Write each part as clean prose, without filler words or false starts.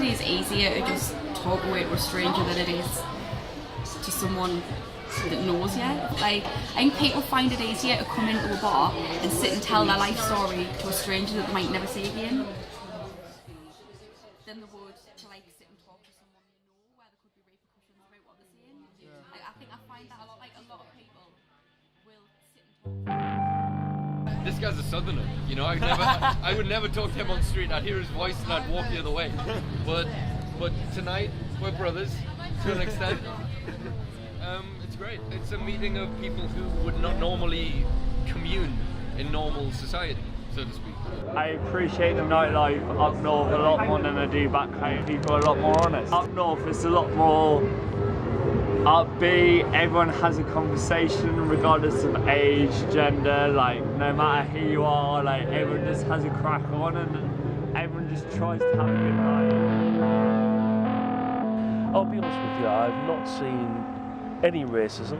it is easier to just talk away to a stranger than it is to someone that knows you. Like, I think people find it easier to come into a bar and sit and tell their life story to a stranger that they might never see again than they would to like sit and talk to someone you know where there could be repercussions about what they're saying. Like, I think I find that a lot. Like, a lot of people will sit and talk. This guy's a Southerner, you know. I would never talk to him on the street. I'd hear his voice and I'd walk the other way. But tonight we're brothers to an extent. It's great. It's a meeting of people who would not normally commune in normal society, so to speak. I appreciate the nightlife up north a lot more than I do back home. People are a lot more honest. Up north it's a lot more upbeat, everyone has a conversation regardless of age, gender, like no matter who you are, like everyone just has a crack on and everyone just tries to have a good night. I'll be honest with you, I've not seen any racism.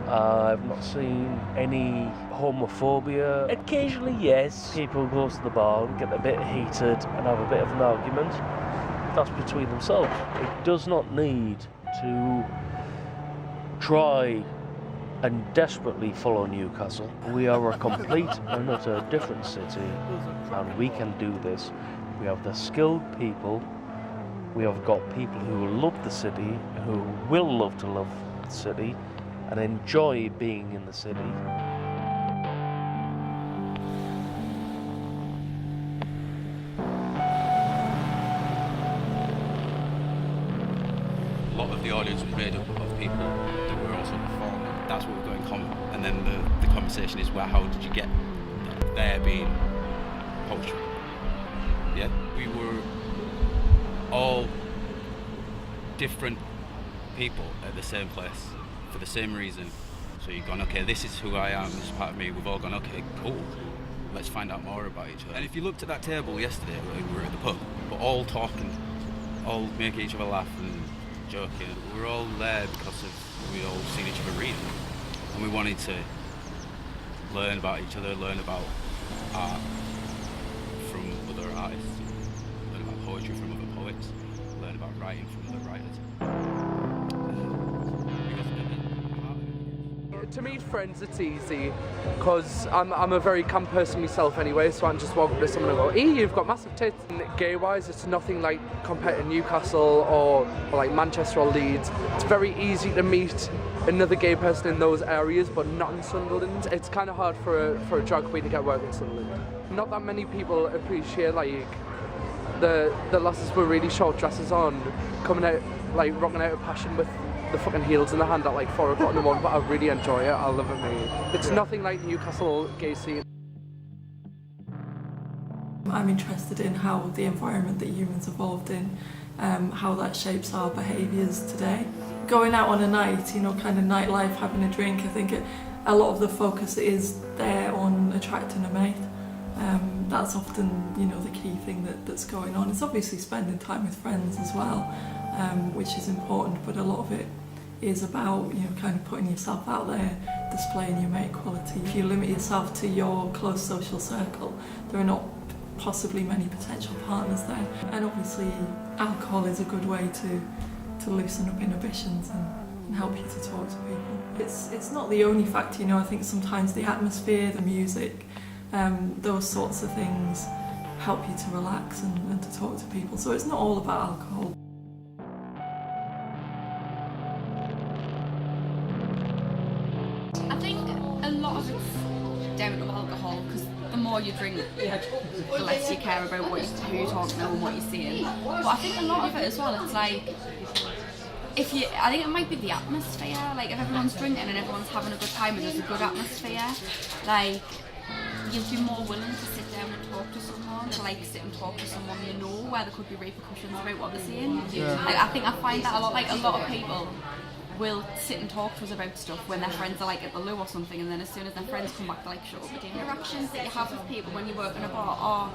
I've not seen any homophobia. Occasionally, yes, people go to the bar and get a bit heated and have a bit of an argument. That's between themselves. It does not need to try and desperately follow Newcastle. We are a complete and utter different city, and we can do this. We have the skilled people. We have got people who love the city, who will love to love the city, and enjoy being in the city. A lot of the audience was made up of people that were also performing. That's what we've got in common. And then the conversation is, well, how did you get there being poetry? Yeah, we were all different people at the same place for the same reason. So you've gone, okay, this is who I am, this is part of me. We've all gone, okay, cool. Let's find out more about each other. And if you looked at that table yesterday, we were at the pub, but all talking, all making each other laugh and joking. We're all there because we'd all seen each other reading, and we wanted to learn about each other, learn about art from other artists, learn about poetry from other poets, learn about writing from other writers. To meet friends, it's easy because I'm a very camp person myself anyway, so I can just walk up to someone and go, hey, you've got massive tits. And gay-wise, it's nothing like compared to Newcastle or like Manchester or Leeds. It's very easy to meet another gay person in those areas, but not in Sunderland. It's kind of hard for a drag queen to get work in Sunderland. Not that many people appreciate like the lasses with really short dresses on, coming out, like rocking out a passion with the fucking heels in the hand at like 4 o'clock in the morning, but I really enjoy it. I love it, mate. It's nothing like Newcastle gay scene. I'm interested in how the environment that humans evolved in, how that shapes our behaviours today. Going out on a night, you know, kind of nightlife, having a drink, I think a lot of the focus is there on attracting a mate. That's often, you know, the key thing that's going on. It's obviously spending time with friends as well, which is important, but a lot of it is about, you know, kind of putting yourself out there, displaying your mate quality. If you limit yourself to your close social circle, there are not possibly many potential partners there. And obviously alcohol is a good way to loosen up inhibitions and help you to talk to people. It's not the only factor, you know. I think sometimes the atmosphere, the music, those sorts of things help you to relax and to talk to people. So it's not all about alcohol. I think a lot of it's down to alcohol, because the more you drink, the less you care about who you're talking to and what you're saying. But I think a lot of it as well, it's like, I think it might be the atmosphere. Like, if everyone's drinking and everyone's having a good time and there's a good atmosphere, like, you'd be more willing to sit down and talk to someone, to like sit and talk to someone you know where there could be repercussions about what they're saying. Like, I think I find that a lot. Like, a lot of people will sit and talk to us about stuff when their friends are like at the loo or something, and then as soon as their friends come back, they're like, shut up. The interactions that you have with people when you work in a bar are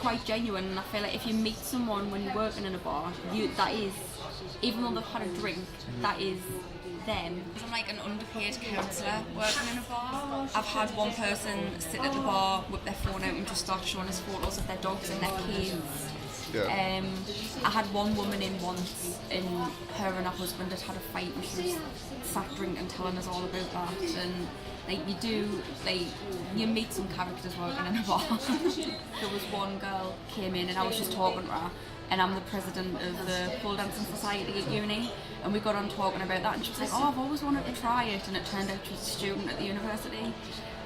quite genuine, and I feel like if you meet someone when you're working in a bar, that is, even though they've had a drink, that is them. I'm like an underpaid counsellor working in a bar. I've had one person sit at the bar, whip their phone out and just start showing us photos of their dogs and their kids. Yeah. I had one woman in once, and her and her husband had had a fight, and she was sat drinking, telling us all about that. And like you meet some characters working in a bar. There was one girl came in, and I was just talking to her, and I'm the president of the pole dancing society at uni, and we got on talking about that, and she was like, "Oh, I've always wanted to try it," and it turned out she was a student at the university.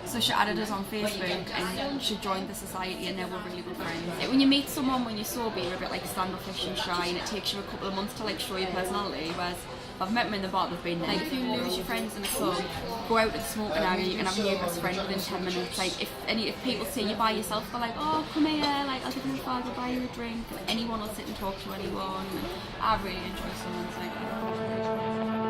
So she added us on Facebook, and she joined the society, and now we're really good friends. When you meet someone when you're sober, you're a bit like standoffish and shy, and it takes you a couple of months to like show your personality. Whereas if I've met them in the bar, they've been there. Like if you lose your friends in a club, go out to the smoking area, you can have a new best friend within 10 minutes. Like if people see you by yourself, they're like, "Oh, come here, like I'll give you a fag, I'll buy you a drink." And anyone will sit and talk to anyone. And I really enjoy someone's like that.